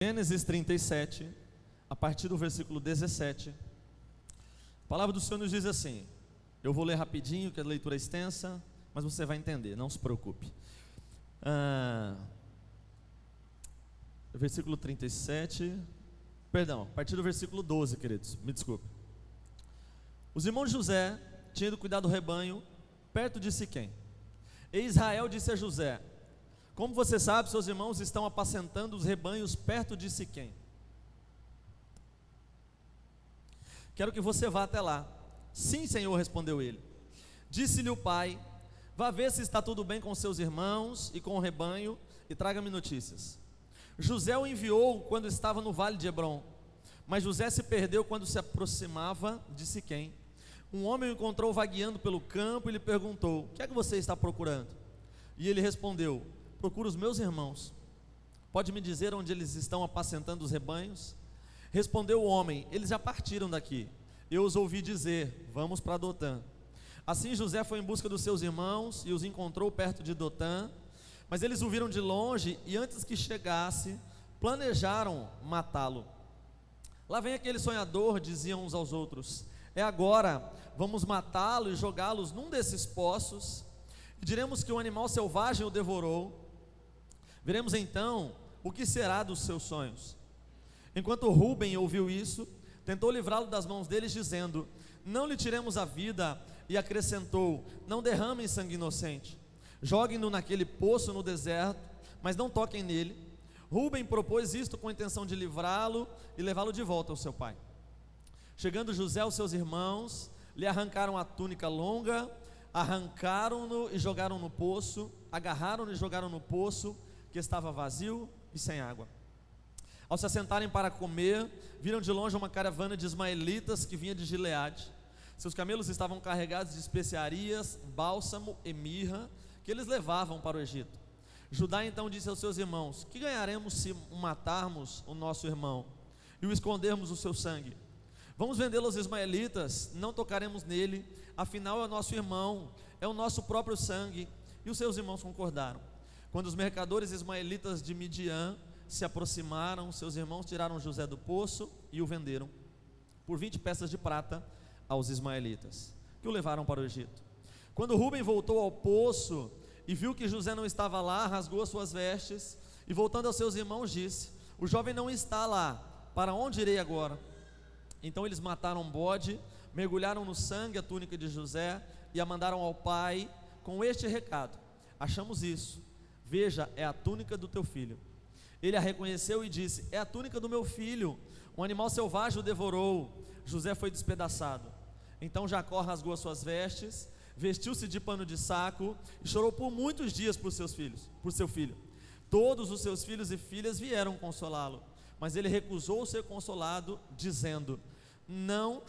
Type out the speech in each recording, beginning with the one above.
Gênesis 37, a partir do versículo 17, a palavra do Senhor nos diz assim. Eu vou ler rapidinho, que a leitura é extensa, mas você vai entender, não se preocupe. Versículo 37, perdão, a partir do versículo 12, queridos, me desculpe. Os irmãos de José tinham ido cuidar do rebanho perto de Siquém. E Israel disse a José: como você sabe, seus irmãos estão apacentando os rebanhos perto de Siquém. Quero que você vá até lá. Sim, Senhor, respondeu ele. Disse-lhe o pai: vá ver se está tudo bem com seus irmãos e com o rebanho, e traga-me notícias. José o enviou quando estava no vale de Hebrom, mas José se perdeu quando se aproximava de Siquém. Um homem o encontrou vagueando pelo campo e lhe perguntou: o que é que você está procurando? E ele respondeu: procuro os meus irmãos. Pode me dizer onde eles estão apacentando os rebanhos? Respondeu o homem: eles já partiram daqui. Eu os ouvi dizer: vamos para Dotã. Assim José foi em busca dos seus irmãos e os encontrou perto de Dotã. Mas eles o viram de longe e antes que chegasse, planejaram matá-lo. Lá vem aquele sonhador, diziam uns aos outros. É agora, vamos matá-lo e jogá-los num desses poços, e diremos que um animal selvagem o devorou. Veremos então o que será dos seus sonhos. Enquanto Rúben ouviu isso, tentou livrá-lo das mãos deles, dizendo: não lhe tiremos a vida, e acrescentou: não derramem sangue inocente. Joguem-no naquele poço no deserto, mas não toquem nele. Rúben propôs isto com a intenção de livrá-lo e levá-lo de volta ao seu pai. Chegando José aos seus irmãos, lhe arrancaram a túnica longa, arrancaram-no e jogaram no poço, agarraram-no e jogaram no poço, que estava vazio e sem água. Ao se assentarem para comer, viram de longe uma caravana de ismaelitas que vinha de Gileade. Seus camelos estavam carregados de especiarias, bálsamo e mirra, que eles levavam para o Egito. Judá então disse aos seus irmãos: que ganharemos se matarmos o nosso irmão e o escondermos o seu sangue? Vamos vendê-lo aos ismaelitas, não tocaremos nele, afinal é o nosso irmão, é o nosso próprio sangue. E os seus irmãos concordaram. Quando os mercadores ismaelitas de Midian se aproximaram, seus irmãos tiraram José do poço e o venderam por 20 peças de prata aos ismaelitas, que o levaram para o Egito. Quando Rúben voltou ao poço e viu que José não estava lá, rasgou as suas vestes e, voltando aos seus irmãos, disse: o jovem não está lá, para onde irei agora? Então eles mataram um bode, mergulharam no sangue a túnica de José e a mandaram ao pai com este recado: achamos isso, veja, é a túnica do teu filho. Ele a reconheceu e disse: é a túnica do meu filho, um animal selvagem o devorou. José foi despedaçado. Então Jacó rasgou as suas vestes, vestiu-se de pano de saco e chorou por muitos dias por seu filho. Todos os seus filhos e filhas vieram consolá-lo, mas ele recusou ser consolado, dizendo: não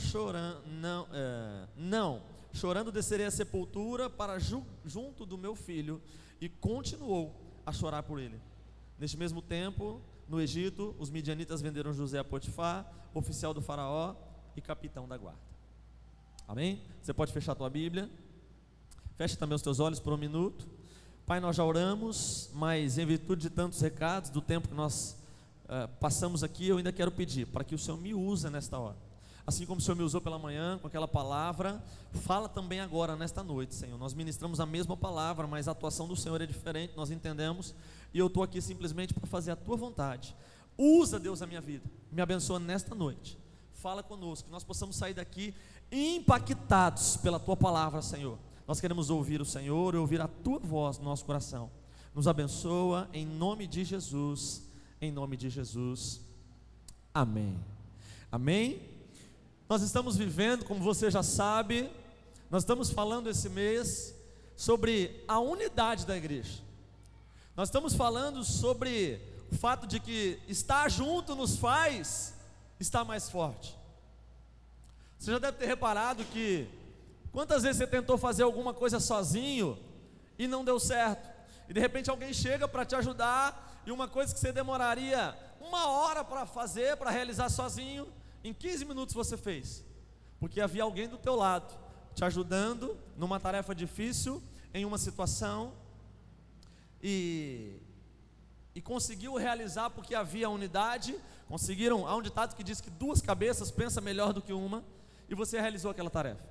chorando descerei à sepultura para junto do meu filho. E continuou a chorar por ele. Neste mesmo tempo, no Egito, os midianitas venderam José a Potifar, oficial do faraó e capitão da guarda. Amém? Você pode fechar a tua Bíblia. Feche também os teus olhos por um minuto. Pai, nós já oramos, mas em virtude de tantos recados, do tempo que nós passamos aqui, eu ainda quero pedir para que o Senhor me use nesta hora. Assim como o Senhor me usou pela manhã com aquela palavra, fala também agora nesta noite, Senhor. Nós ministramos a mesma palavra, mas a atuação do Senhor é diferente, nós entendemos, e eu estou aqui simplesmente para fazer a tua vontade. Usa, Deus, a minha vida, me abençoa nesta noite. Fala conosco, que nós possamos sair daqui impactados pela tua palavra, Senhor. Nós queremos ouvir o Senhor e ouvir a tua voz no nosso coração. Nos abençoa em nome de Jesus, em nome de Jesus. Amém. Amém. Nós estamos vivendo, como você já sabe, nós estamos falando esse mês sobre a unidade da igreja. Nós estamos falando sobre o fato de que estar junto nos faz estar mais forte. Você já deve ter reparado que quantas vezes você tentou fazer alguma coisa sozinho e não deu certo, e de repente alguém chega para te ajudar, e uma coisa que você demoraria 1 hora para fazer, para realizar sozinho, em 15 minutos você fez, porque havia alguém do teu lado, te ajudando numa tarefa difícil, em uma situação. E e conseguiu realizar porque havia unidade. Conseguiram, há um ditado que diz que duas cabeças pensam melhor do que uma, e você realizou aquela tarefa.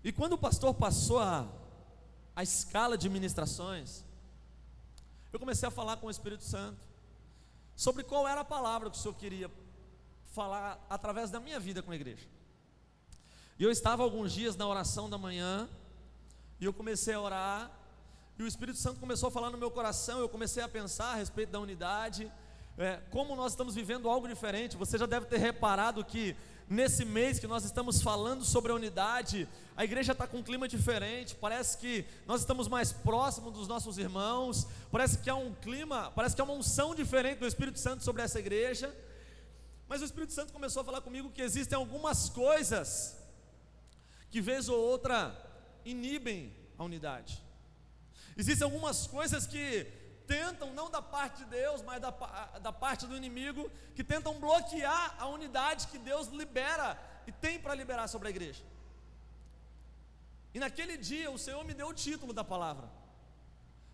E quando o pastor passou a escala de ministrações, eu comecei a falar com o Espírito Santo sobre qual era a palavra que o Senhor queria falar através da minha vida com a igreja. E eu estava alguns dias na oração da manhã, e eu comecei a orar, e o Espírito Santo começou a falar no meu coração. Eu comecei a pensar a respeito da unidade, como nós estamos vivendo algo diferente. Você já deve ter reparado que nesse mês que nós estamos falando sobre a unidade, a igreja está com um clima diferente. Parece que nós estamos mais próximos dos nossos irmãos, parece que há um clima, parece que há uma unção diferente do Espírito Santo sobre essa igreja. Mas o Espírito Santo começou a falar comigo que existem algumas coisas que vez ou outra inibem a unidade. Existem algumas coisas que tentam, não da parte de Deus, mas da parte do inimigo, que tentam bloquear a unidade que Deus libera e tem para liberar sobre a igreja. E naquele dia o Senhor me deu o título da palavra,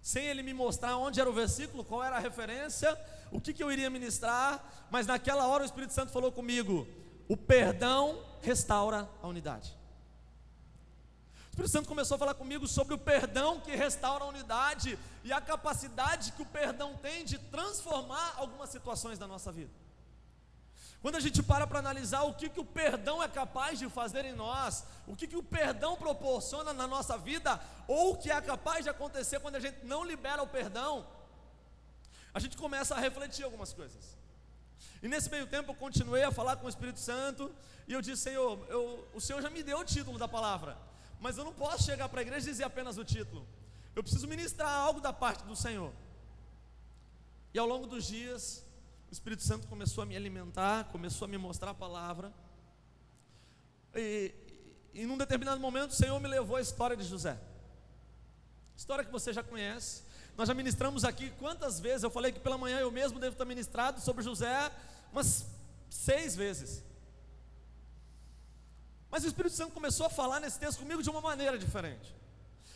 sem Ele me mostrar onde era o versículo, qual era a referência, o que eu iria ministrar. Mas naquela hora o Espírito Santo falou comigo: o perdão restaura a unidade. O Espírito Santo começou a falar comigo sobre o perdão que restaura a unidade e a capacidade que o perdão tem de transformar algumas situações da nossa vida. Quando a gente para analisar o que o perdão é capaz de fazer em nós, o que o perdão proporciona na nossa vida, ou o que é capaz de acontecer quando a gente não libera o perdão, a gente começa a refletir algumas coisas. E nesse meio tempo eu continuei a falar com o Espírito Santo, e eu disse: Senhor, o Senhor já me deu o título da palavra, mas eu não posso chegar para a igreja e dizer apenas o título. Eu preciso ministrar algo da parte do Senhor. E ao longo dos dias, o Espírito Santo começou a me alimentar, começou a me mostrar a palavra. E num determinado momento o Senhor me levou à história de José. História que você já conhece. Nós já ministramos aqui quantas vezes. Eu falei que pela manhã eu mesmo devo estar ministrado sobre José umas 6 vezes. Mas o Espírito Santo começou a falar nesse texto comigo de uma maneira diferente.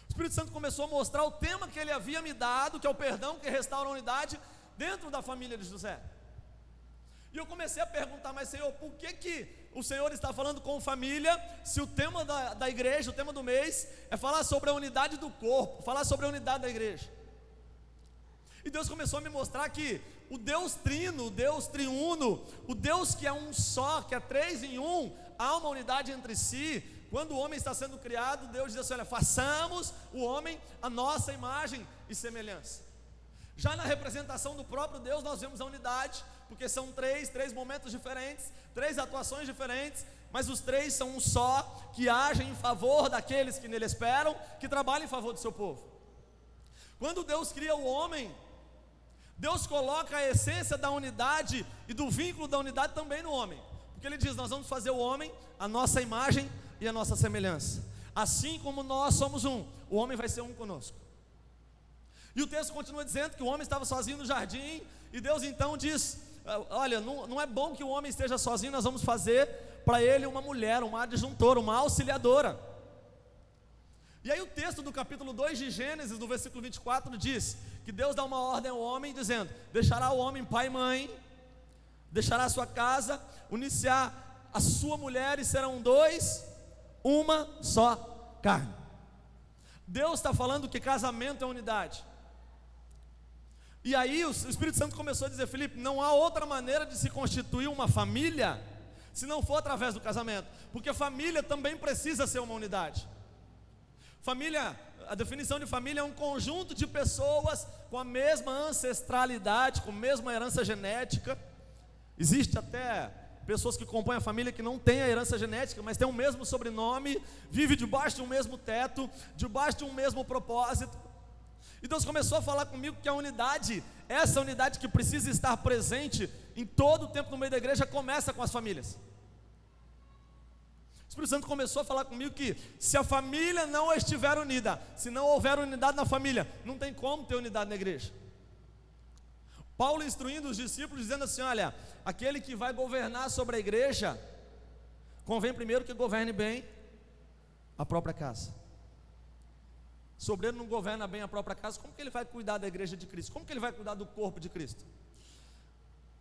O Espírito Santo começou a mostrar o tema que Ele havia me dado, que é o perdão que restaura a unidade dentro da família de José. E eu comecei a perguntar: mas Senhor, por que o Senhor está falando com família, se o tema da igreja, o tema do mês, é falar sobre a unidade do corpo, falar sobre a unidade da igreja? E Deus começou a me mostrar que o Deus trino, o Deus triuno, o Deus que é um só, que é 3 em 1, há uma unidade entre si. Quando o homem está sendo criado, Deus diz assim: olha, façamos o homem a nossa imagem e semelhança. Já na representação do próprio Deus nós vemos a unidade, porque são três momentos diferentes, 3 atuações diferentes, mas os 3 são um só, que agem em favor daqueles que nele esperam, que trabalham em favor do seu povo. Quando Deus cria o homem, Deus coloca a essência da unidade e do vínculo da unidade também no homem, porque Ele diz: nós vamos fazer o homem a nossa imagem e a nossa semelhança. Assim como nós somos um, o homem vai ser um conosco. E o texto continua dizendo que o homem estava sozinho no jardim, e Deus então diz: olha, não é bom que o homem esteja sozinho, nós vamos fazer para ele uma mulher, uma adjuntora, uma auxiliadora. E aí o texto do capítulo 2 de Gênesis, do versículo 24, diz que Deus dá uma ordem ao homem, dizendo: deixará o homem pai e mãe, deixará a sua casa, unir-se-á a sua mulher, e serão 2, uma só carne. Deus está falando que casamento é unidade. E aí o Espírito Santo começou a dizer: Felipe, não há outra maneira de se constituir uma família se não for através do casamento, porque família também precisa ser uma unidade. Família, a definição de família é um conjunto de pessoas com a mesma ancestralidade, com a mesma herança genética. Existe até pessoas que compõem a família que não têm a herança genética, mas têm o mesmo sobrenome, vivem debaixo de um mesmo teto, debaixo de um mesmo propósito. E Deus começou a falar comigo que a unidade, essa unidade que precisa estar presente em todo o tempo no meio da igreja, começa com as famílias. O Espírito Santo começou a falar comigo que se a família não estiver unida, se não houver unidade na família, não tem como ter unidade na igreja. Paulo instruindo os discípulos, dizendo assim: olha, aquele que vai governar sobre a igreja, convém primeiro que governe bem a própria casa. Se o obreiro não governa bem a própria casa, como que ele vai cuidar da igreja de Cristo? Como que ele vai cuidar do corpo de Cristo?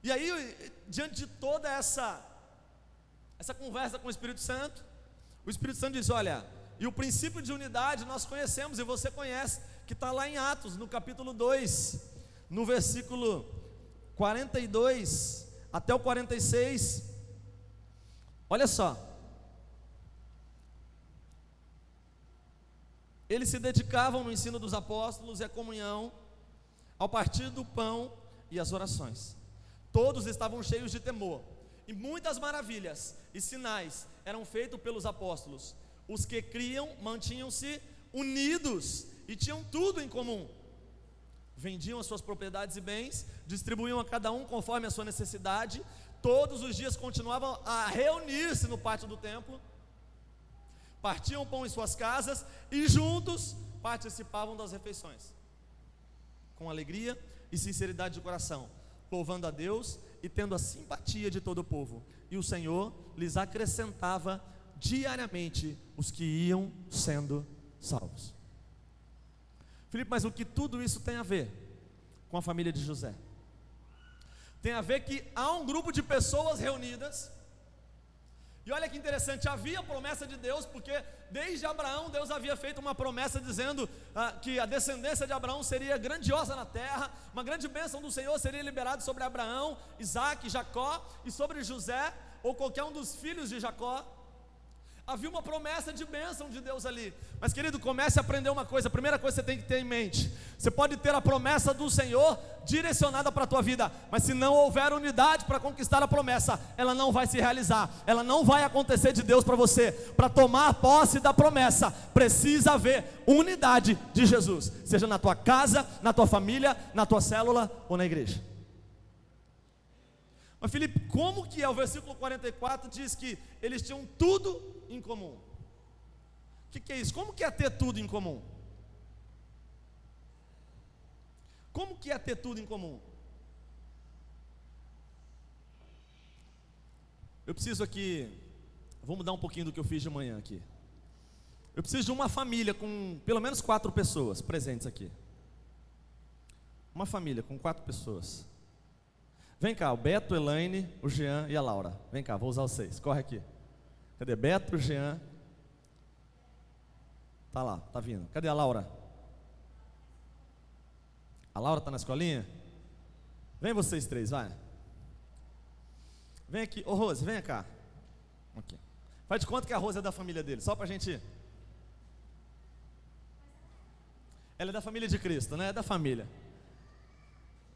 E aí, diante de toda essa conversa com o Espírito Santo diz: olha, e o princípio de unidade nós conhecemos, e você conhece, que está lá em Atos, no capítulo 2, no versículo 42 até o 46. Olha só. Eles se dedicavam no ensino dos apóstolos e à comunhão, ao partir do pão e às orações. Todos estavam cheios de temor, e muitas maravilhas e sinais eram feitos pelos apóstolos. Os que criam mantinham-se unidos e tinham tudo em comum. Vendiam as suas propriedades e bens, distribuíam a cada um conforme a sua necessidade. Todos os dias continuavam a reunir-se no pátio do templo, partiam o pão em suas casas e juntos participavam das refeições, com alegria e sinceridade de coração, louvando a Deus e tendo a simpatia de todo o povo. E o Senhor lhes acrescentava diariamente os que iam sendo salvos. Filipe, mas o que tudo isso tem a ver com a família de José? Tem a ver que há um grupo de pessoas reunidas. E olha que interessante, havia promessa de Deus, porque desde Abraão Deus havia feito uma promessa dizendo que a descendência de Abraão seria grandiosa na terra, uma grande bênção do Senhor seria liberada sobre Abraão, Isaac, Jacó e sobre José, ou qualquer um dos filhos de Jacó. Havia uma promessa de bênção de Deus ali. Mas querido, comece a aprender uma coisa. A primeira coisa que você tem que ter em mente: você pode ter a promessa do Senhor direcionada para a tua vida, mas se não houver unidade para conquistar a promessa, ela não vai se realizar, ela não vai acontecer de Deus para você. Para tomar posse da promessa, precisa haver unidade de Jesus, seja na tua casa, na tua família, na tua célula ou na igreja. Mas Filipe, como que é? O versículo 44 diz que eles tinham tudo em comum. O que é isso? Como que é ter tudo em comum? Como que é ter tudo em comum? Eu preciso aqui, vou mudar um pouquinho do que eu fiz de manhã aqui. Eu preciso de uma família com pelo menos 4 pessoas presentes aqui. Uma família com 4 pessoas. Vem cá, o Beto, a Elaine, o Jean e a Laura. Vem cá, vou usar vocês, corre aqui. Cadê Beto, Jean? Tá lá, tá vindo. Cadê a Laura? A Laura tá na escolinha? Vem vocês 3, vai. Vem aqui, ô Rose, vem cá. Aqui. Faz de conta que a Rose é da família dele, só pra gente. Ela é da família de Cristo, né? É da família.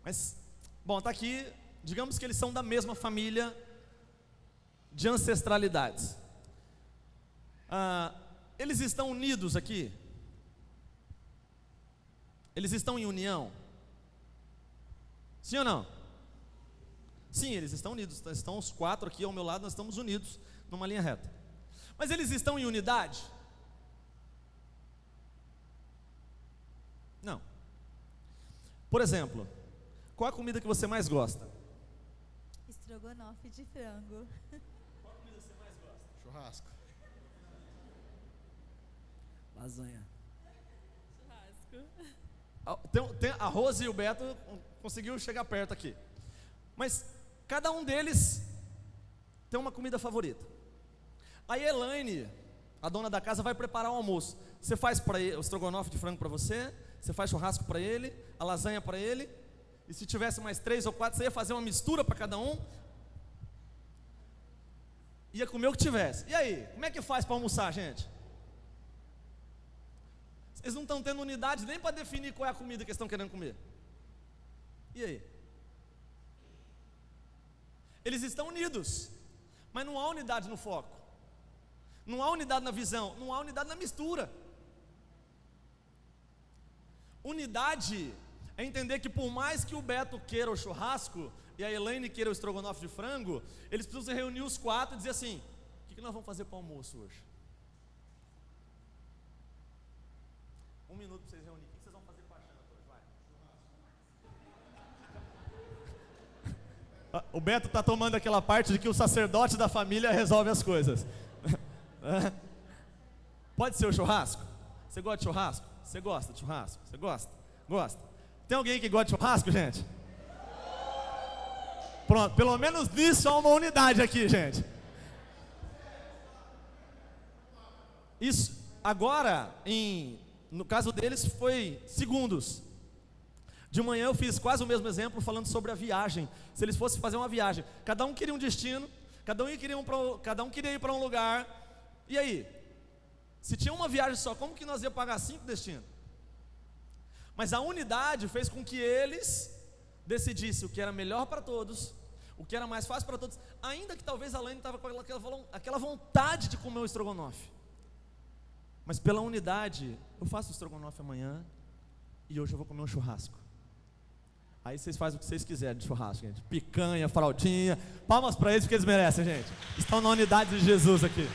Mas, bom, tá aqui. Digamos que eles são da mesma família de ancestralidades. Eles estão unidos aqui? Eles estão em união? Sim ou não? Sim, eles estão unidos. Estão os 4 aqui ao meu lado, nós estamos unidos numa linha reta. Mas eles estão em unidade? Não. Por exemplo, qual a comida que você mais gosta? Estrogonofe de frango. Qual comida você mais gosta? Churrasco. Lasanha. Churrasco. Tem a Rose e o Beto conseguiu chegar perto aqui. Mas cada um deles tem uma comida favorita. A Elaine, a dona da casa, vai preparar o almoço. Você faz para ele o estrogonofe de frango para você, você faz churrasco para ele, a lasanha para ele. E se tivesse mais 3 ou 4, você ia fazer uma mistura para cada um. Ia comer o que tivesse. E aí, como é que faz para almoçar, gente? Eles não estão tendo unidade nem para definir qual é a comida que eles estão querendo comer. E aí? Eles estão unidos, mas não há unidade no foco, não há unidade na visão, não há unidade na mistura. Unidade é entender que por mais que o Beto queira o churrasco e a Elaine queira o estrogonofe de frango, eles precisam reunir os 4 e dizer assim: o que nós vamos fazer para o almoço hoje? 1 minuto para vocês reunirem. O que vocês vão fazer com a janta hoje? Vai. O Beto está tomando aquela parte de que o sacerdote da família resolve as coisas. Pode ser o churrasco? Você gosta de churrasco? Você gosta de churrasco? Você gosta? Gosta. Tem alguém que gosta de churrasco, gente? Pronto, pelo menos nisso há uma unidade aqui, gente. Isso, agora, no caso deles, foi segundos. De manhã eu fiz quase o mesmo exemplo, falando sobre a viagem. Se eles fossem fazer uma viagem, cada um queria um destino, cada um queria ir para um lugar. E aí? Se tinha uma viagem só, como que nós ia pagar 5 destinos? Mas a unidade fez com que eles decidissem o que era melhor para todos, o que era mais fácil para todos, ainda que talvez a Laine estava com aquela vontade de comer o estrogonofe. Mas pela unidade, eu faço o estrogonofe amanhã e hoje eu vou comer um churrasco. Aí vocês fazem o que vocês quiserem de churrasco, gente. Picanha, fraldinha. Palmas para eles porque eles merecem, gente. Estão na unidade de Jesus aqui.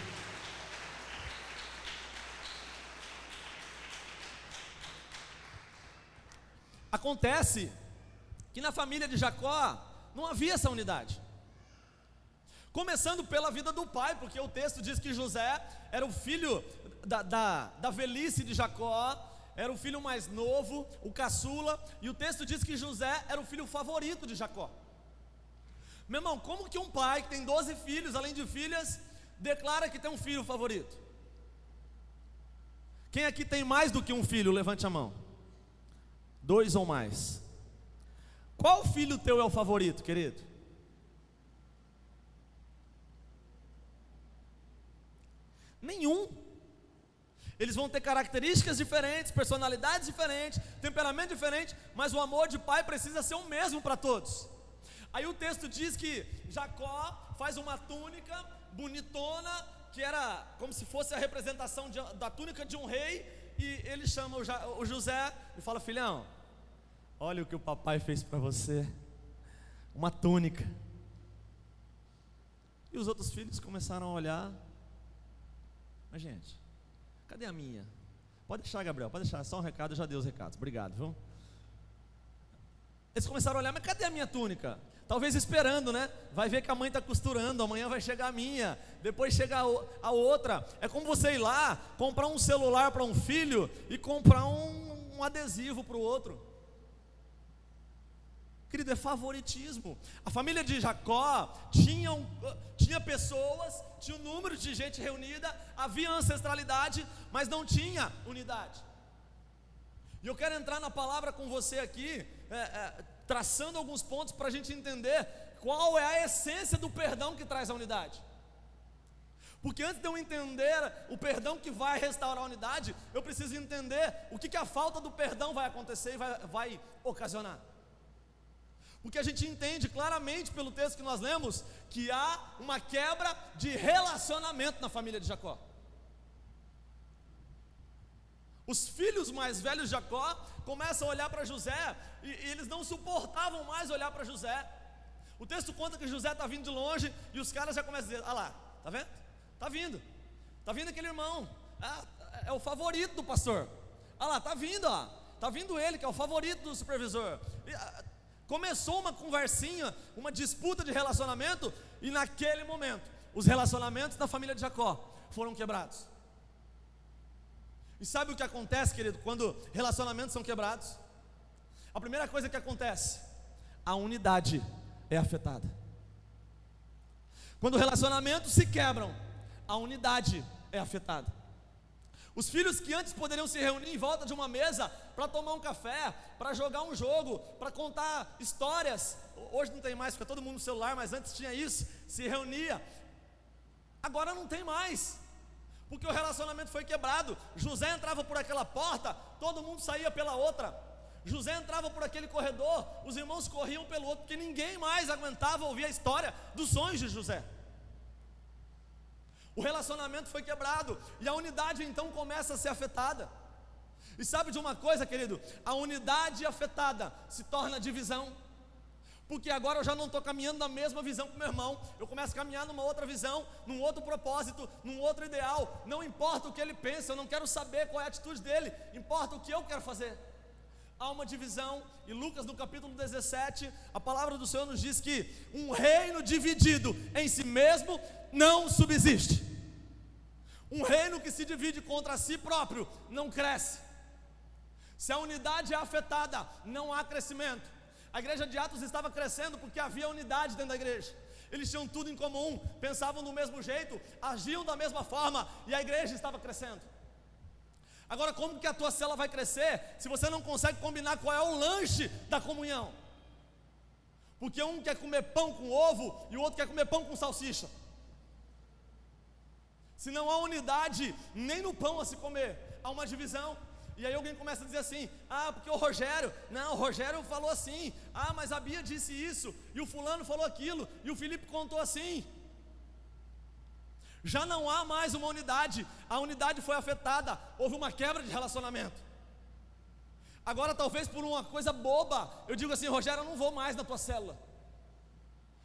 Acontece que na família de Jacó não havia essa unidade. Começando pela vida do pai, porque o texto diz que José era o filho da velhice de Jacó, era o filho mais novo, o caçula, e o texto diz que José era o filho favorito de Jacó. Meu irmão, como que um pai que tem 12 filhos, além de filhas, declara que tem um filho favorito? Quem aqui tem mais do que um filho? Levante a mão. 2 ou mais. Qual filho teu é o favorito, querido? Nenhum. Eles vão ter características diferentes, personalidades diferentes, temperamento diferente, mas o amor de pai precisa ser o mesmo para todos. Aí o texto diz que Jacó faz uma túnica bonitona, que era como se fosse a representação da túnica de um rei, e ele chama o José e fala: filhão, olha o que o papai fez para você, uma túnica. E os outros filhos começaram a olhar: mas gente, cadê a minha? Pode deixar, Gabriel, pode deixar, só um recado, eu já dei os recados, obrigado, viu? Eles começaram a olhar: mas cadê a minha túnica? Talvez esperando, né? Vai ver que a mãe está costurando, amanhã vai chegar a minha, depois chega a outra. É como você ir lá, comprar um celular para um filho e comprar um adesivo para o outro. Querido, é favoritismo. A família de Jacó tinha pessoas, tinha um número de gente reunida, havia ancestralidade, mas não tinha unidade. E eu quero entrar na palavra com você aqui, traçando alguns pontos para a gente entender qual é a essência do perdão que traz a unidade. Porque antes de eu entender o perdão que vai restaurar a unidade, eu preciso entender o que a falta do perdão vai acontecer e vai ocasionar. Porque a gente entende claramente pelo texto que nós lemos que há uma quebra de relacionamento na família de Jacó. Os filhos mais velhos de Jacó começam a olhar para José e eles não suportavam mais olhar para José. O texto conta que José está vindo de longe e os caras já começam a dizer: ah lá, tá vendo? Tá vindo aquele irmão, é o favorito do pastor. Ah lá, tá vindo ele que é o favorito do supervisor. Começou uma conversinha, uma disputa de relacionamento, e naquele momento os relacionamentos da família de Jacó foram quebrados. E sabe o que acontece, querido, quando relacionamentos são quebrados? A primeira coisa que acontece, a unidade é afetada. Quando relacionamentos se quebram, a unidade é afetada. Os filhos que antes poderiam se reunir em volta de uma mesa para tomar um café, para jogar um jogo, para contar histórias. Hoje não tem mais, fica todo mundo no celular, mas antes tinha isso, se reunia. Agora não tem mais, porque o relacionamento foi quebrado. José entrava por aquela porta, todo mundo saía pela outra. José entrava por aquele corredor, os irmãos corriam pelo outro, porque ninguém mais aguentava ouvir a história dos sonhos de José. O relacionamento foi quebrado e a unidade então começa a ser afetada. E sabe de uma coisa, querido? A unidade afetada se torna divisão. Porque agora eu já não estou caminhando na mesma visão que meu irmão, eu começo a caminhar numa outra visão, num outro propósito, num outro ideal. Não importa o que ele pensa, eu não quero saber qual é a atitude dele, importa o que eu quero fazer. Há uma divisão, e Lucas no capítulo 17, a palavra do Senhor nos diz que um reino dividido em si mesmo não subsiste. Um reino que se divide contra si próprio não cresce. Se a unidade é afetada, não há crescimento. A igreja de Atos estava crescendo porque havia unidade dentro da igreja. Eles tinham tudo em comum, pensavam do mesmo jeito, agiam da mesma forma, e a igreja estava crescendo. Agora, como que a tua célula vai crescer se você não consegue combinar qual é o lanche da comunhão? Porque um quer comer pão com ovo e o outro quer comer pão com salsicha. Se não há unidade nem no pão a se comer, há uma divisão. E aí alguém começa a dizer assim: porque o Rogério falou assim, mas a Bia disse isso, e o fulano falou aquilo, e o Felipe contou assim. Já não há mais uma unidade, a unidade foi afetada, houve uma quebra de relacionamento. Agora talvez por uma coisa boba, eu digo assim: Rogério, eu não vou mais na tua célula,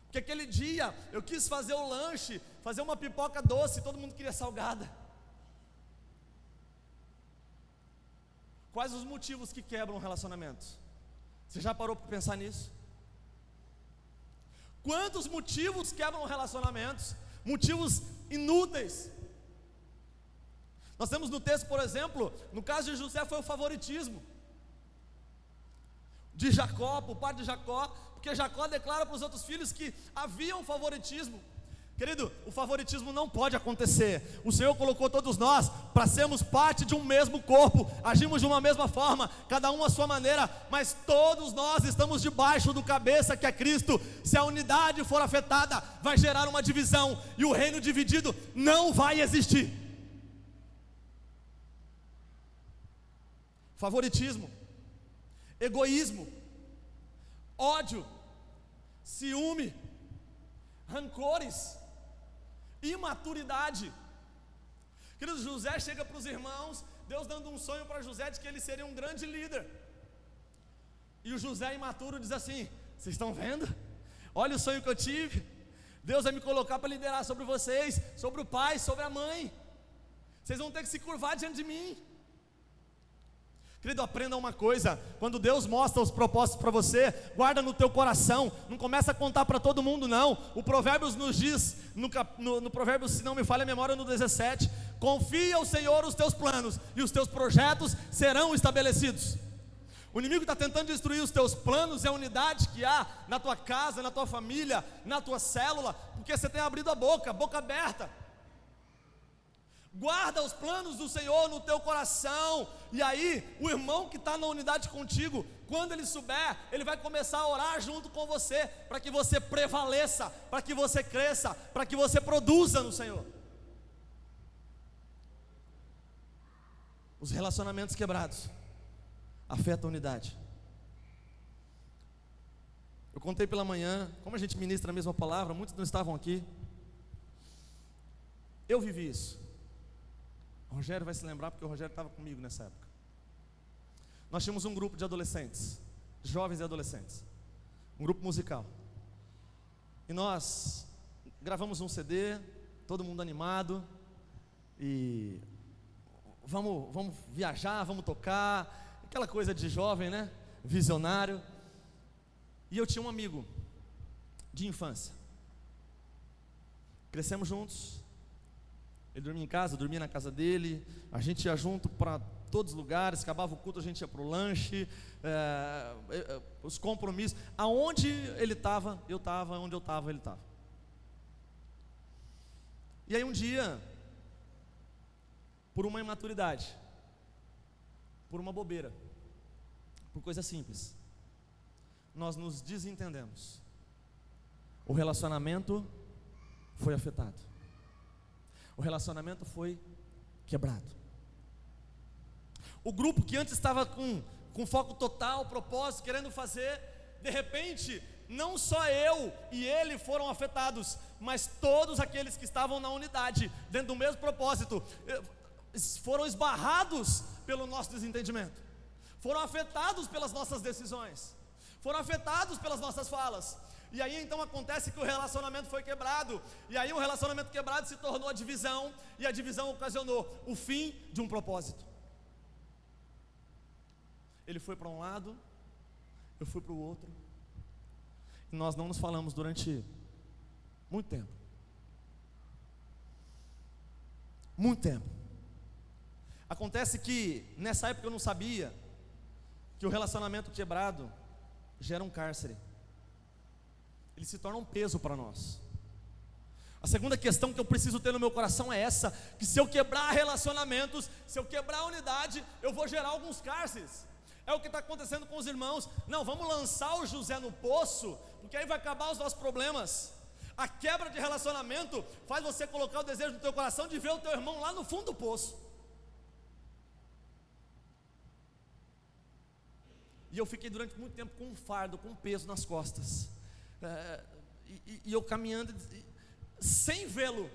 porque aquele dia eu quis fazer o lanche, fazer uma pipoca doce, todo mundo queria salgada. Quais os motivos que quebram relacionamentos? Você já parou para pensar nisso? Quantos motivos quebram relacionamentos? Motivos inúteis. Nós temos no texto, por exemplo, no caso de José foi o favoritismo de Jacó, por parte de Jacó, porque Jacó declara para os outros filhos que havia um favoritismo. Querido, o favoritismo não pode acontecer. O Senhor colocou todos nós para sermos parte de um mesmo corpo, agimos de uma mesma forma, cada um à sua maneira, mas todos nós estamos debaixo do cabeça que é Cristo. Se a unidade for afetada, vai gerar uma divisão, e o reino dividido não vai existir. Favoritismo, egoísmo, ódio, ciúme, rancores, imaturidade. Querido, José chega para os irmãos, Deus dando um sonho para José de que ele seria um grande líder, e o José imaturo diz assim: vocês estão vendo? Olha o sonho que eu tive, Deus vai me colocar para liderar sobre vocês, sobre o pai, sobre a mãe, vocês vão ter que se curvar diante de mim. Querido, aprenda uma coisa: quando Deus mostra os propósitos para você, guarda no teu coração, não começa a contar para todo mundo não. O Provérbios nos diz, no Provérbios, se não me falha a memória, no 17: confia ao Senhor os teus planos, e os teus projetos serão estabelecidos. O inimigo está tentando destruir os teus planos e a unidade que há na tua casa, na tua família, na tua célula, porque você tem abrido a boca aberta. Guarda os planos do Senhor no teu coração, e aí o irmão que está na unidade contigo, quando ele souber, ele vai começar a orar junto com você, para que você prevaleça, para que você cresça, para que você produza no Senhor. Os relacionamentos quebrados afetam a unidade. Eu contei pela manhã, como a gente ministra a mesma palavra, muitos não estavam aqui. Eu vivi isso. O Rogério vai se lembrar, porque o Rogério estava comigo nessa época. Nós tínhamos um grupo de adolescentes, jovens e adolescentes, um grupo musical, e nós gravamos um CD, todo mundo animado, e vamos viajar, vamos tocar, aquela coisa de jovem, né? Visionário. E eu tinha um amigo de infância, crescemos juntos. Ele dormia em casa, eu dormia na casa dele, a gente ia junto para todos os lugares, acabava o culto, a gente ia para o lanche, os compromissos, aonde ele estava, eu estava, onde eu estava, ele estava. E aí um dia, por uma imaturidade, por uma bobeira, por coisa simples, nós nos desentendemos, o relacionamento foi afetado. O relacionamento foi quebrado. O grupo que antes estava com foco total, propósito, querendo fazer, de repente, não só eu e ele foram afetados, mas todos aqueles que estavam na unidade, dentro do mesmo propósito, foram esbarrados pelo nosso desentendimento, foram afetados pelas nossas decisões, foram afetados pelas nossas falas. E aí então acontece que o relacionamento foi quebrado, e aí o relacionamento quebrado se tornou a divisão, e a divisão ocasionou o fim de um propósito. Ele foi para um lado, eu fui para o outro, e nós não nos falamos durante muito tempo. Muito tempo. Acontece que nessa época eu não sabia que o relacionamento quebrado gera um cárcere. Ele se torna um peso para nós. A segunda questão que eu preciso ter no meu coração é essa: que se eu quebrar relacionamentos, se eu quebrar a unidade, eu vou gerar alguns cárceres. É o que está acontecendo com os irmãos. Não, vamos lançar o José no poço, porque aí vai acabar os nossos problemas. A quebra de relacionamento faz você colocar o desejo no teu coração de ver o teu irmão lá no fundo do poço. E eu fiquei durante muito tempo com um fardo, com um peso nas costas, e eu caminhando, sem vê-lo,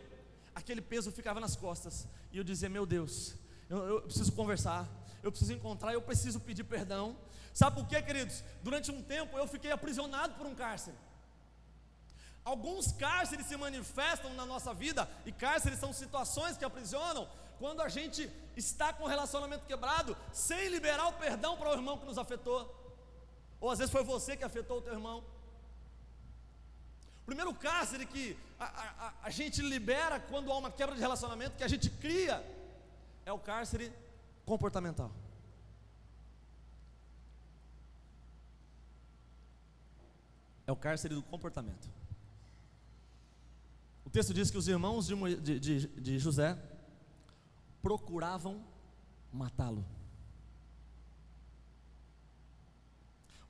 aquele peso ficava nas costas, e eu dizia: meu Deus, eu preciso conversar, eu preciso encontrar, eu preciso pedir perdão. Sabe por quê, queridos? Durante um tempo eu fiquei aprisionado por um cárcere. Alguns cárceres se manifestam na nossa vida, e cárceres são situações que aprisionam, quando a gente está com o relacionamento quebrado, sem liberar o perdão para o irmão que nos afetou, ou às vezes foi você que afetou o teu irmão. O primeiro cárcere que a gente libera quando há uma quebra de relacionamento, que a gente cria, é o cárcere comportamental. É o cárcere do comportamento. O texto diz que os irmãos de José procuravam matá-lo.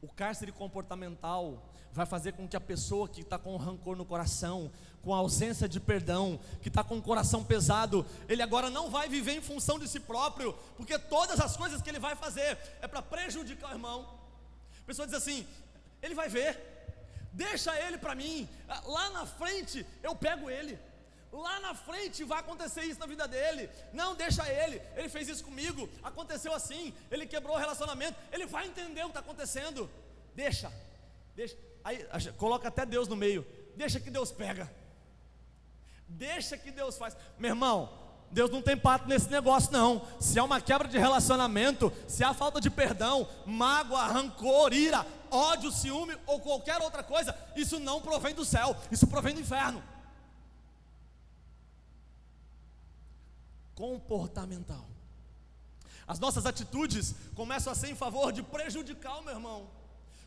O cárcere comportamental vai fazer com que a pessoa que está com rancor no coração, com a ausência de perdão, que está com o coração pesado, ele agora não vai viver em função de si próprio, porque todas as coisas que ele vai fazer é para prejudicar o irmão. A pessoa diz assim: ele vai ver, deixa ele para mim, lá na frente eu pego ele, lá na frente vai acontecer isso na vida dele, não, deixa ele fez isso comigo, aconteceu assim, ele quebrou o relacionamento, ele vai entender o que está acontecendo, deixa, aí coloca até Deus no meio, deixa que Deus pega, deixa que Deus faz. Meu irmão, Deus não tem pato nesse negócio não. Se há uma quebra de relacionamento, se há falta de perdão, mágoa, rancor, ira, ódio, ciúme ou qualquer outra coisa, isso não provém do céu, isso provém do inferno. Comportamental. As nossas atitudes começam a ser em favor de prejudicar o meu irmão,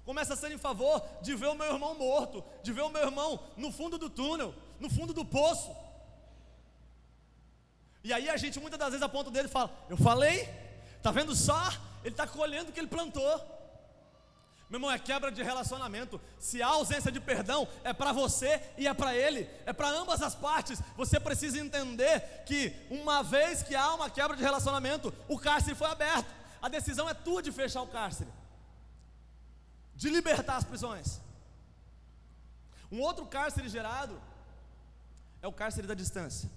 começa a ser em favor de ver o meu irmão morto, de ver o meu irmão no fundo do túnel, no fundo do poço. E aí a gente muitas das vezes aponta o dedo e fala: eu falei, está vendo só? Ele está colhendo o que ele plantou. Meu irmão, é quebra de relacionamento. Se há ausência de perdão, é para você e é para ele, é para ambas as partes. Você precisa entender que uma vez que há uma quebra de relacionamento, o cárcere foi aberto. A decisão é tua de fechar o cárcere, de libertar as prisões. Um outro cárcere gerado é o cárcere da distância.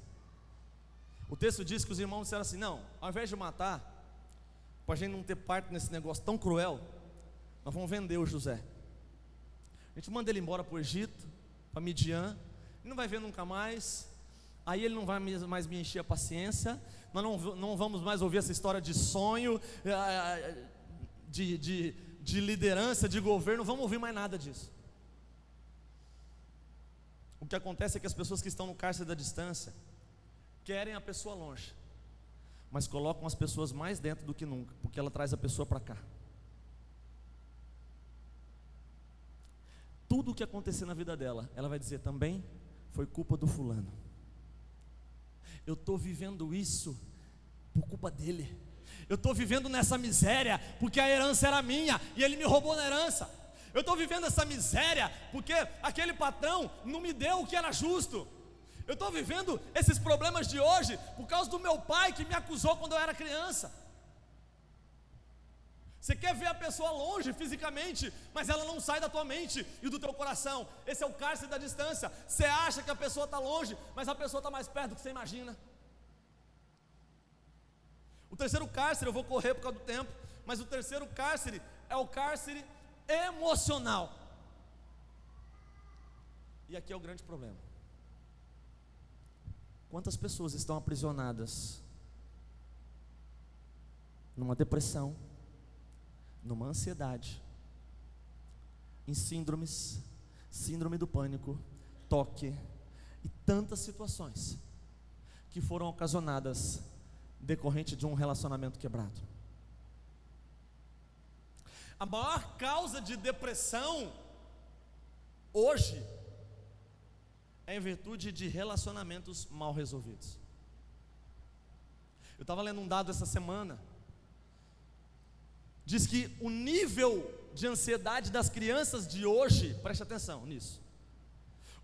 O texto diz que os irmãos disseram assim: não, ao invés de matar, para a gente não ter parte nesse negócio tão cruel, nós vamos vender o José. A gente manda ele embora para o Egito, para Midian, ele não vai ver nunca mais, aí ele não vai mais me encher a paciência, nós não vamos mais ouvir essa história de sonho, de liderança, de governo, não vamos ouvir mais nada disso. O que acontece é que as pessoas que estão no cárcere da distância querem a pessoa longe, mas colocam as pessoas mais dentro do que nunca, porque ela traz a pessoa para cá. Tudo o que acontecer na vida dela, ela vai dizer: também foi culpa do fulano. Eu estou vivendo isso por culpa dele. Eu estou vivendo nessa miséria porque a herança era minha e ele me roubou na herança. Eu estou vivendo essa miséria porque aquele patrão não me deu o que era justo. Eu estou vivendo esses problemas de hoje por causa do meu pai que me acusou quando eu era criança. Você quer ver a pessoa longe fisicamente, mas ela não sai da tua mente e do teu coração. Esse é o cárcere da distância. Você acha que a pessoa está longe, mas a pessoa está mais perto do que você imagina. O terceiro cárcere, eu vou correr por causa do tempo, mas o terceiro cárcere é o cárcere emocional. E aqui é o grande problema. Quantas pessoas estão aprisionadas numa depressão, numa ansiedade, em síndromes, síndrome do pânico, toque e tantas situações que foram ocasionadas decorrente de um relacionamento quebrado. A maior causa de depressão hoje é em virtude de relacionamentos mal resolvidos. Eu estava lendo um dado essa semana. Diz que o nível de ansiedade das crianças de hoje, preste atenção nisso.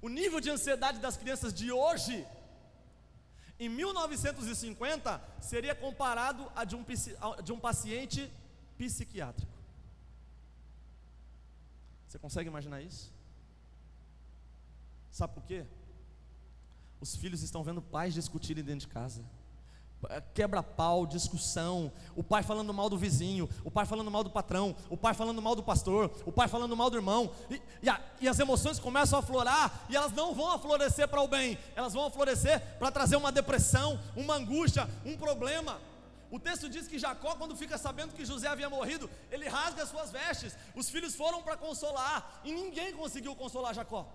O nível de ansiedade das crianças de hoje, em 1950, seria comparado a de um paciente psiquiátrico. Você consegue imaginar isso? Sabe por quê? Os filhos estão vendo pais discutirem dentro de casa. Quebra-pau, discussão, o pai falando mal do vizinho, o pai falando mal do patrão, o pai falando mal do pastor, o pai falando mal do irmão, e as emoções começam a aflorar, e elas não vão aflorescer para o bem, elas vão aflorescer para trazer uma depressão, uma angústia, um problema. O texto diz que Jacó, quando fica sabendo que José havia morrido, ele rasga as suas vestes. Os filhos foram para consolar, e ninguém conseguiu consolar Jacó,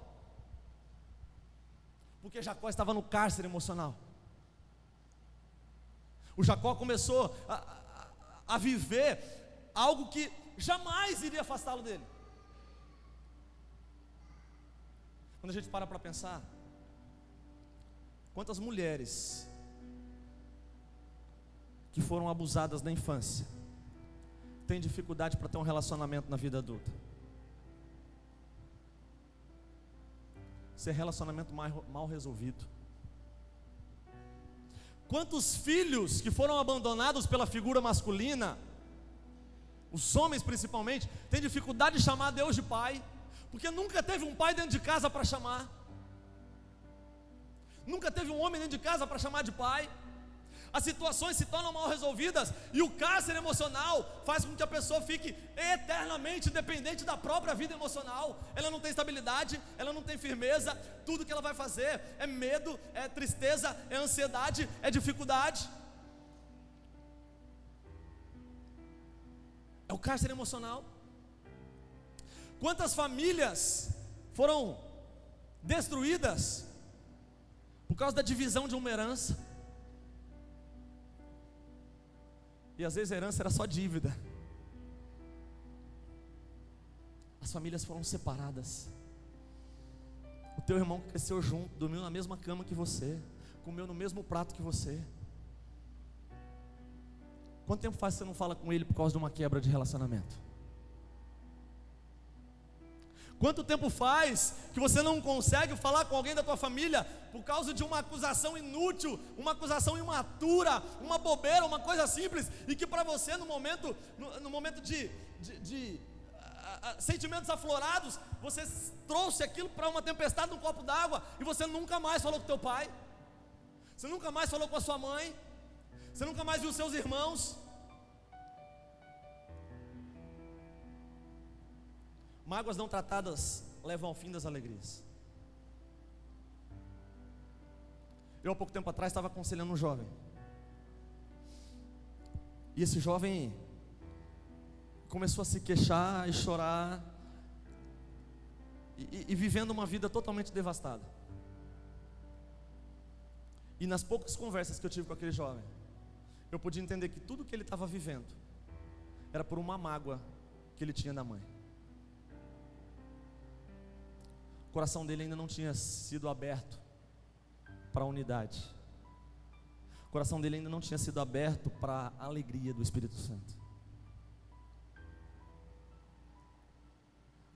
porque Jacó estava no cárcere emocional. O Jacó começou a viver algo que jamais iria afastá-lo dele. Quando a gente para pensar, quantas mulheres que foram abusadas na infância têm dificuldade para ter um relacionamento na vida adulta? Isso é relacionamento mal resolvido. Quantos filhos que foram abandonados pela figura masculina, os homens principalmente, têm dificuldade de chamar Deus de pai, porque nunca teve um pai dentro de casa para chamar, nunca teve um homem dentro de casa para chamar de pai. As situações se tornam mal resolvidas, e o cárcere emocional faz com que a pessoa fique eternamente dependente da própria vida emocional. Ela não tem estabilidade, ela não tem firmeza, tudo que ela vai fazer é medo, é tristeza, é ansiedade, é dificuldade. É o cárcere emocional. Quantas famílias foram destruídas por causa da divisão de uma herança? E às vezes a herança era só dívida. As famílias foram separadas. O teu irmão cresceu junto, dormiu na mesma cama que você, comeu no mesmo prato que você. Quanto tempo faz que você não fala com ele por causa de uma quebra de relacionamento? Quanto tempo faz que você não consegue falar com alguém da tua família por causa de uma acusação inútil, uma acusação imatura, uma bobeira, uma coisa simples, e que para você no momento de sentimentos aflorados, você trouxe aquilo para uma tempestade num copo d'água, e você nunca mais falou com teu pai, você nunca mais falou com a sua mãe, você nunca mais viu seus irmãos. Mágoas não tratadas levam ao fim das alegrias. Eu há pouco tempo atrás estava aconselhando um jovem, e esse jovem começou a se queixar e chorar, e vivendo uma vida totalmente devastada. E nas poucas conversas que eu tive com aquele jovem, eu pude entender que tudo que ele estava vivendo era por uma mágoa que ele tinha da mãe. O coração dele ainda não tinha sido aberto para a unidade. O coração dele ainda não tinha sido aberto para a alegria do Espírito Santo.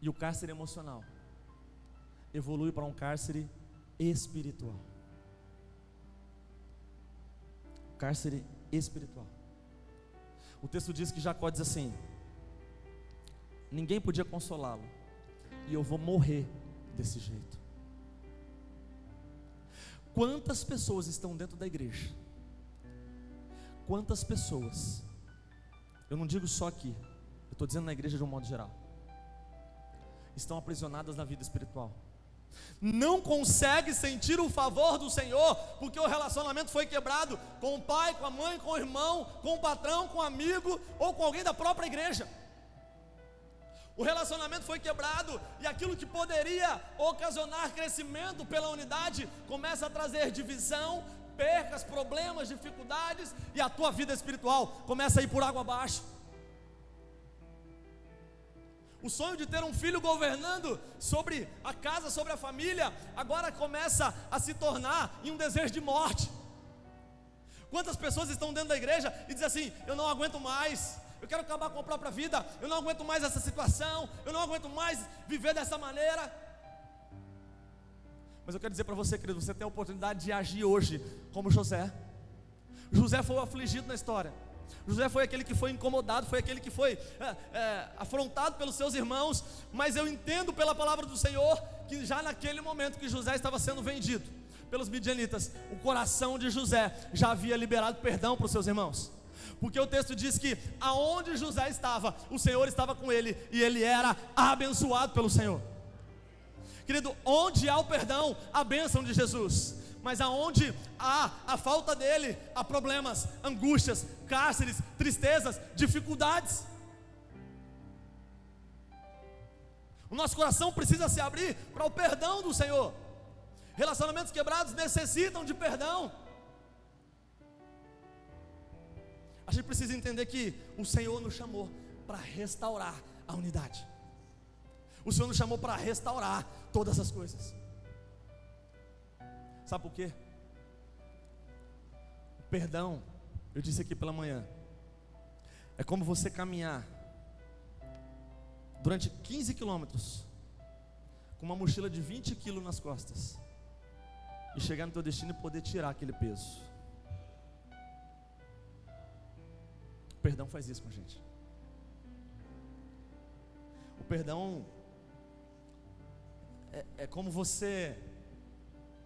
E o cárcere emocional evolui para um cárcere espiritual. Cárcere espiritual. O texto diz que Jacó diz assim: ninguém podia consolá-lo, e eu vou morrer desse jeito. Quantas pessoas estão dentro da igreja? Quantas pessoas, eu não digo só aqui, eu estou dizendo na igreja de um modo geral, estão aprisionadas na vida espiritual, não consegue sentir o favor do Senhor, porque o relacionamento foi quebrado com o pai, com a mãe, com o irmão, com o patrão, com o amigo, ou com alguém da própria igreja. O relacionamento foi quebrado, e aquilo que poderia ocasionar crescimento pela unidade começa a trazer divisão, percas, problemas, dificuldades, e a tua vida espiritual começa a ir por água abaixo. O sonho de ter um filho governando sobre a casa, sobre a família, agora começa a se tornar em um desejo de morte. Quantas pessoas estão dentro da igreja e dizem assim: eu não aguento mais, eu quero acabar com a própria vida, eu não aguento mais essa situação, eu não aguento mais viver dessa maneira. Mas eu quero dizer para você, querido, você tem a oportunidade de agir hoje como José. José foi o afligido na história. José foi aquele que foi incomodado, foi aquele que foi afrontado pelos seus irmãos. Mas eu entendo pela palavra do Senhor que já naquele momento que José estava sendo vendido pelos midianitas, o coração de José já havia liberado perdão para os seus irmãos. Porque o texto diz que aonde José estava, o Senhor estava com ele, e ele era abençoado pelo Senhor. Querido, onde há o perdão, a bênção de Jesus. Mas aonde há a falta dele, há problemas, angústias, cárceres, tristezas, dificuldades. O nosso coração precisa se abrir para o perdão do Senhor. Relacionamentos quebrados necessitam de perdão. A gente precisa entender que o Senhor nos chamou para restaurar a unidade. O Senhor nos chamou para restaurar todas as coisas. Sabe por quê? O perdão, eu disse aqui pela manhã, é como você caminhar durante 15 quilômetros com uma mochila de 20 quilos nas costas e chegar no teu destino e poder tirar aquele peso. O perdão faz isso com a gente. O perdão é como você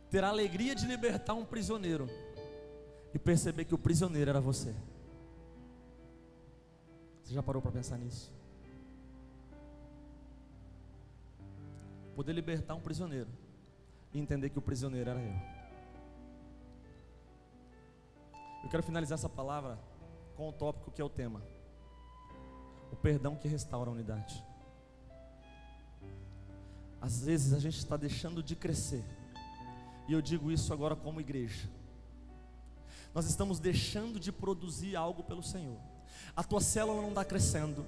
ter a alegria de libertar um prisioneiro e perceber que o prisioneiro era você. Você já parou para pensar nisso? Poder libertar um prisioneiro e entender que o prisioneiro era eu. Eu quero finalizar essa palavra com o tópico que é o tema: o perdão que restaura a unidade. Às vezes a gente está deixando de crescer, e eu digo isso agora como igreja. Nós estamos deixando de produzir algo pelo Senhor. A tua célula não está crescendo,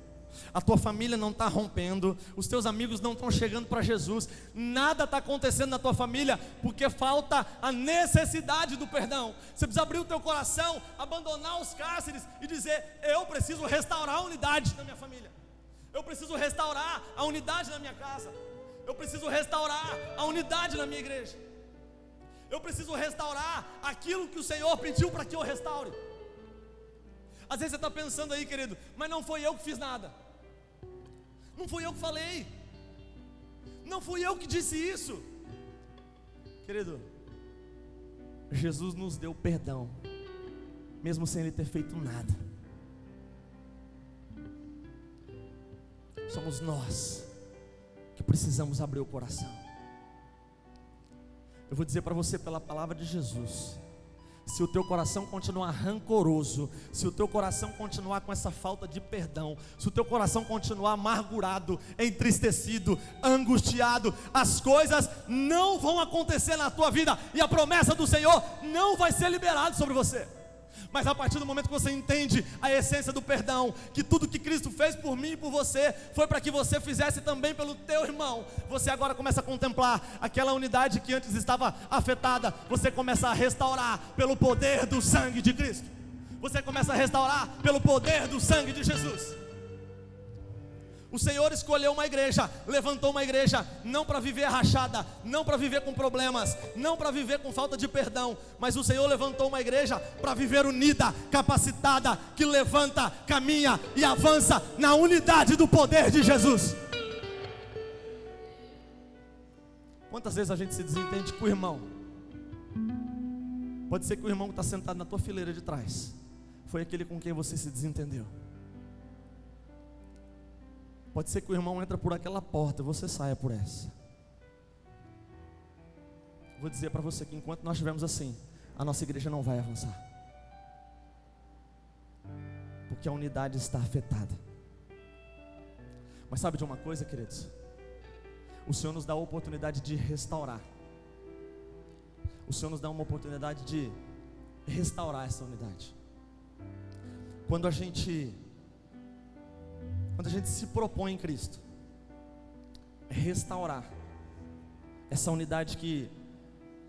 a tua família não está rompendo, os teus amigos não estão chegando para Jesus. Nada está acontecendo na tua família porque falta a necessidade do perdão. Você precisa abrir o teu coração, abandonar os cárceres e dizer: eu preciso restaurar a unidade na minha família, eu preciso restaurar a unidade na minha casa, eu preciso restaurar a unidade na minha igreja, eu preciso restaurar aquilo que o Senhor pediu para que eu restaure. Às vezes você está pensando aí, querido, mas não foi eu que fiz nada, não fui eu que falei, não fui eu que disse isso. Querido, Jesus nos deu perdão, mesmo sem Ele ter feito nada. Somos nós que precisamos abrir o coração. Eu vou dizer para você pela palavra de Jesus: se o teu coração continuar rancoroso, se o teu coração continuar com essa falta de perdão, se o teu coração continuar amargurado, entristecido, angustiado, as coisas não vão acontecer na tua vida, e a promessa do Senhor não vai ser liberada sobre você. Mas a partir do momento que você entende a essência do perdão, que tudo que Cristo fez por mim e por você foi para que você fizesse também pelo teu irmão, você agora começa a contemplar aquela unidade que antes estava afetada. Você começa a restaurar pelo poder do sangue de Cristo. Você começa a restaurar pelo poder do sangue de Jesus. O Senhor escolheu uma igreja, levantou uma igreja, não para viver rachada, não para viver com problemas, não para viver com falta de perdão, mas o Senhor levantou uma igreja para viver unida, capacitada, que levanta, caminha e avança na unidade do poder de Jesus. Quantas vezes a gente se desentende com o irmão? Pode ser que o irmão que está sentado na tua fileira de trás foi aquele com quem você se desentendeu. Pode ser que o irmão entra por aquela porta e você saia por essa. Vou dizer para você que enquanto nós estivermos assim, a nossa igreja não vai avançar, porque a unidade está afetada. Mas sabe de uma coisa, queridos? O Senhor nos dá a oportunidade de restaurar. O Senhor nos dá uma oportunidade de restaurar essa unidade. Quando a gente se propõe em Cristo, restaurar essa unidade que,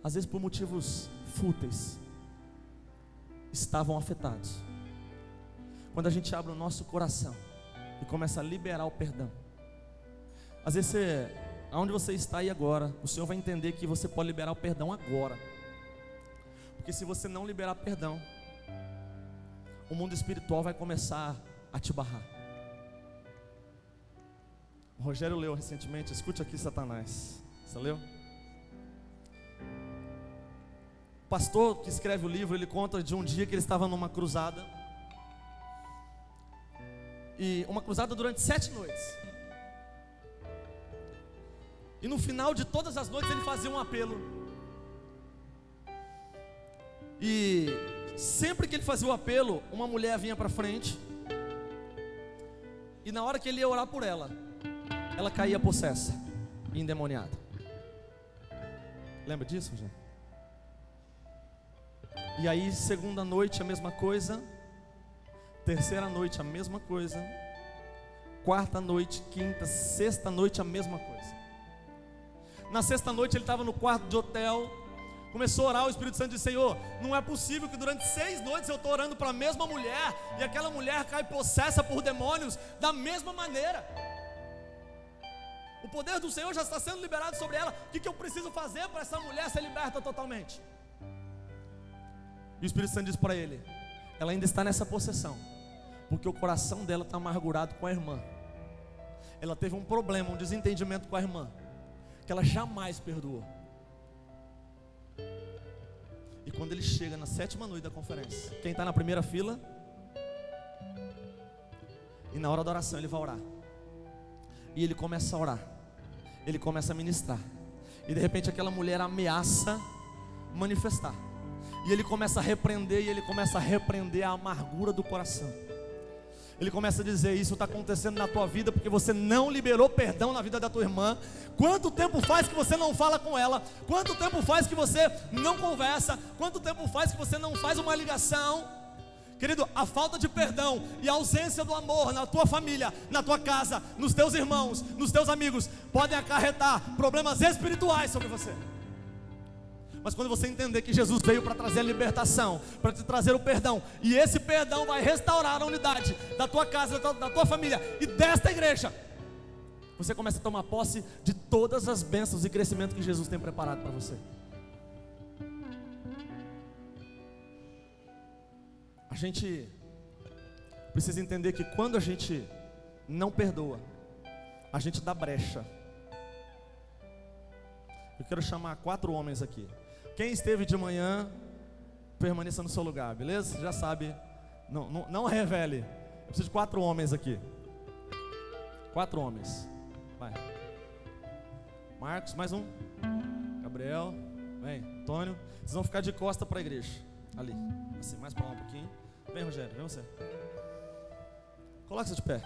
às vezes por motivos fúteis, estavam afetados. Quando a gente abre o nosso coração e começa a liberar o perdão, às vezes aonde você está aí agora, o Senhor vai entender que você pode liberar o perdão agora. Porque se você não liberar perdão, o mundo espiritual vai começar a te barrar. O Rogério leu recentemente, escute aqui Satanás. Você leu? O pastor que escreve o livro, ele conta de um dia que ele estava numa cruzada. E uma cruzada durante 7 noites. E no final de todas as noites ele fazia um apelo. E sempre que ele fazia o apelo, uma mulher vinha para frente. E na hora que ele ia orar por ela, ela caía possessa e endemoniada. Lembra disso, gente? E aí, segunda noite a mesma coisa, terceira noite a mesma coisa, quarta noite, quinta, sexta noite a mesma coisa. Na sexta noite ele estava no quarto de hotel, começou a orar, o Espírito Santo disse: Senhor, não é possível que durante 6 noites eu estou orando para a mesma mulher, e aquela mulher cai possessa por demônios da mesma maneira. O poder do Senhor já está sendo liberado sobre ela. O que eu preciso fazer para essa mulher ser liberta totalmente? E o Espírito Santo diz para ele: ela ainda está nessa possessão, porque o coração dela está amargurado com a irmã. Ela teve um problema, um desentendimento com a irmã, que ela jamais perdoou. E quando ele chega na 7ª noite da conferência, quem está na primeira fila, e na hora da oração ele vai orar, e ele começa a orar, ele começa a ministrar, e de repente aquela mulher ameaça manifestar, e ele começa a repreender, a amargura do coração. Ele começa a dizer: isso está acontecendo na tua vida porque você não liberou perdão na vida da tua irmã. Quanto tempo faz que você não fala com ela? Quanto tempo faz que você não conversa? Quanto tempo faz que você não faz uma ligação? Querido, a falta de perdão e a ausência do amor na tua família, na tua casa, nos teus irmãos, nos teus amigos, podem acarretar problemas espirituais sobre você. Mas quando você entender que Jesus veio para trazer a libertação, para te trazer o perdão, e esse perdão vai restaurar a unidade da tua casa, da tua família e desta igreja, você começa a tomar posse de todas as bênçãos e crescimento que Jesus tem preparado para você. A gente precisa entender que quando a gente não perdoa, a gente dá brecha. Eu quero chamar 4 homens aqui. Quem esteve de manhã, permaneça no seu lugar, beleza? Já sabe, não revele. Eu preciso de 4 homens aqui. 4 homens. Vai. Marcos, mais um. Gabriel, vem. Antônio. Vocês vão ficar de costa para a igreja. Ali, assim, mais para lá um pouquinho. Vem, Rogério, vem você. Coloque-se de pé.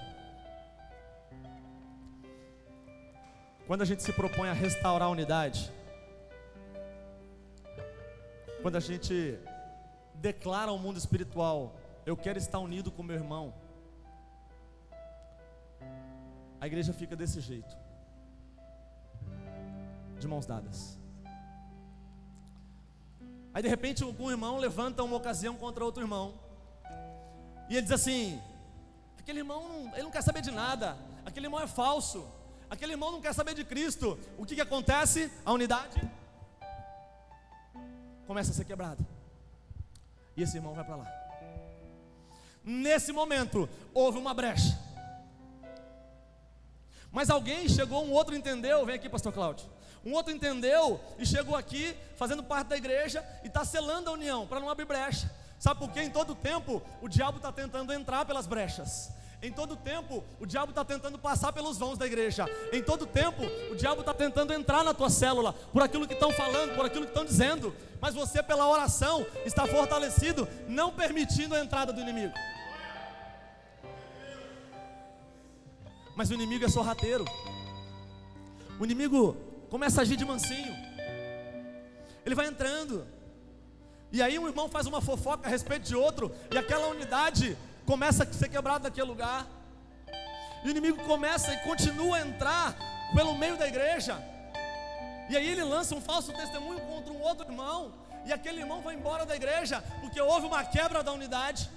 Quando a gente se propõe a restaurar a unidade, quando a gente declara ao mundo espiritual: eu quero estar unido com meu irmão, a igreja fica desse jeito, de mãos dadas. Aí de repente algum irmão levanta uma ocasião contra outro irmão, e ele diz assim: aquele irmão, ele não quer saber de nada, aquele irmão é falso, aquele irmão não quer saber de Cristo. O que acontece? A unidade começa a ser quebrada, e esse irmão vai para lá. Nesse momento houve uma brecha, mas alguém chegou, um outro entendeu. Vem aqui, pastor Cláudio. Um outro entendeu e chegou aqui, fazendo parte da igreja, e está selando a união, para não abrir brecha. Sabe por quê? Em todo tempo o diabo está tentando entrar pelas brechas. Em todo tempo o diabo está tentando passar pelos vãos da igreja. Em todo tempo o diabo está tentando entrar na tua célula, por aquilo que estão falando, por aquilo que estão dizendo. Mas você, pela oração, está fortalecido, não permitindo a entrada do inimigo. Mas o inimigo é sorrateiro. O inimigo começa a agir de mansinho. Ele vai entrando, e aí um irmão faz uma fofoca a respeito de outro, e aquela unidade começa a ser quebrada naquele lugar. E o inimigo começa e continua a entrar pelo meio da igreja. E aí ele lança um falso testemunho contra um outro irmão, e aquele irmão vai embora da igreja, porque houve uma quebra da unidade.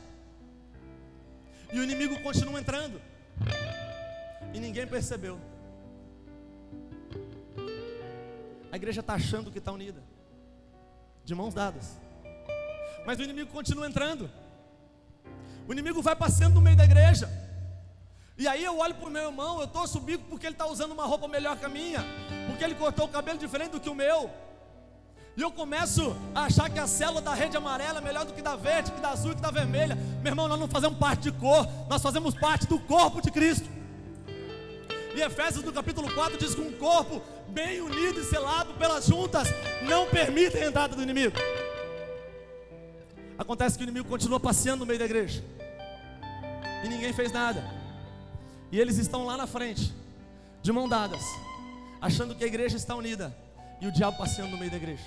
E o inimigo continua entrando, e ninguém percebeu. A igreja está achando que está unida, de mãos dadas, mas o inimigo continua entrando. O inimigo vai passeando no meio da igreja. E aí eu olho para o meu irmão, eu torço o bico porque ele está usando uma roupa melhor que a minha, porque ele cortou o cabelo diferente do que o meu. E eu começo a achar que a célula da rede amarela é melhor do que da verde, que da azul, que da vermelha. Meu irmão, nós não fazemos parte de cor, nós fazemos parte do corpo de Cristo. E Efésios no capítulo 4 diz que um corpo bem unido e selado pelas juntas não permite a entrada do inimigo. Acontece que o inimigo continua passeando no meio da igreja, e ninguém fez nada. E eles estão lá na frente, de mão dadas, achando que a igreja está unida, e o diabo passeando no meio da igreja.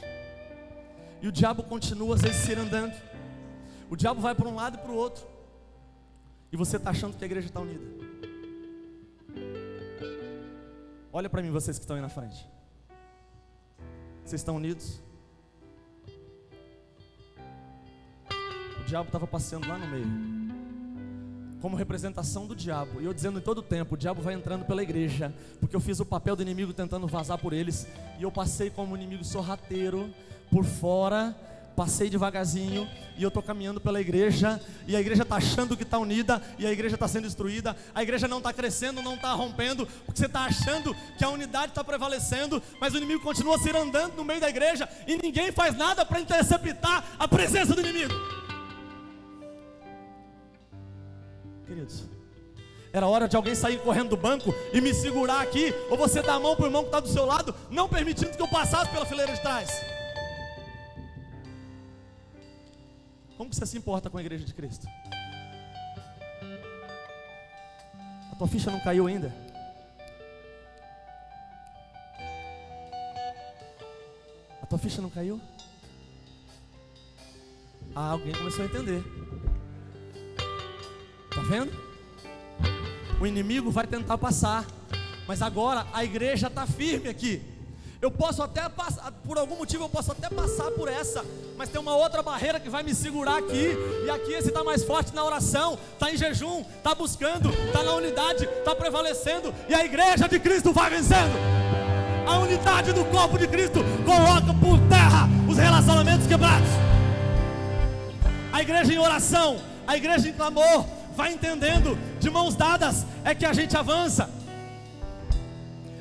E o diabo continua às vezes se andando. O diabo vai para um lado e para o outro, e você está achando que a igreja está unida. Olha para mim, vocês que estão aí na frente. Vocês estão unidos? O diabo estava passeando lá no meio, como representação do diabo. E eu dizendo em todo o tempo, o diabo vai entrando pela igreja, porque eu fiz o papel do inimigo tentando vazar por eles. E eu passei como inimigo sorrateiro, por fora, passei devagarzinho. E eu estou caminhando pela igreja, e a igreja está achando que está unida, e a igreja está sendo destruída. A igreja não está crescendo, não está rompendo, porque você está achando que a unidade está prevalecendo, mas o inimigo continua se andando no meio da igreja, e ninguém faz nada para interceptar a presença do inimigo. Queridos, era hora de alguém sair correndo do banco e me segurar aqui, ou você dar a mão para o irmão que está do seu lado, não permitindo que eu passasse pela fileira de trás. Como que você se importa com a igreja de Cristo? A tua ficha não caiu ainda? A tua ficha não caiu? Ah, alguém começou a entender. Está vendo? O inimigo vai tentar passar, mas agora a igreja está firme aqui. Eu posso até passar, por algum motivo eu posso até passar por essa, mas tem uma outra barreira que vai me segurar aqui. E aqui esse está mais forte na oração, está em jejum, está buscando, está na unidade, está prevalecendo, e a igreja de Cristo vai vencendo. A unidade do corpo de Cristo coloca por terra os relacionamentos quebrados. A igreja em oração, a igreja em clamor, vai entendendo, de mãos dadas é que a gente avança.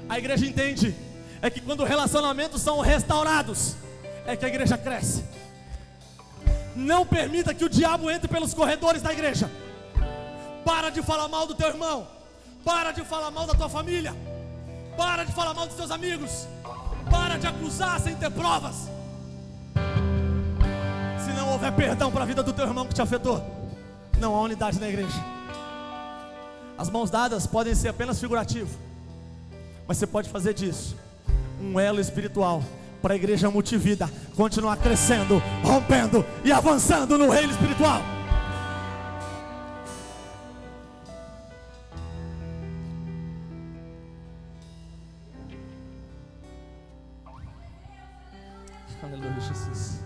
A igreja entende, é que quando relacionamentos são restaurados, é que a igreja cresce. Não permita que o diabo entre pelos corredores da igreja. Para de falar mal do teu irmão, para de falar mal da tua família, para de falar mal dos teus amigos, para de acusar sem ter provas. Se não houver perdão para a vida do teu irmão que te afetou, não há unidade na igreja. As mãos dadas podem ser apenas figurativo, mas você pode fazer disso um elo espiritual para a igreja multivida continuar crescendo, rompendo e avançando no reino espiritual. Aleluia, Jesus.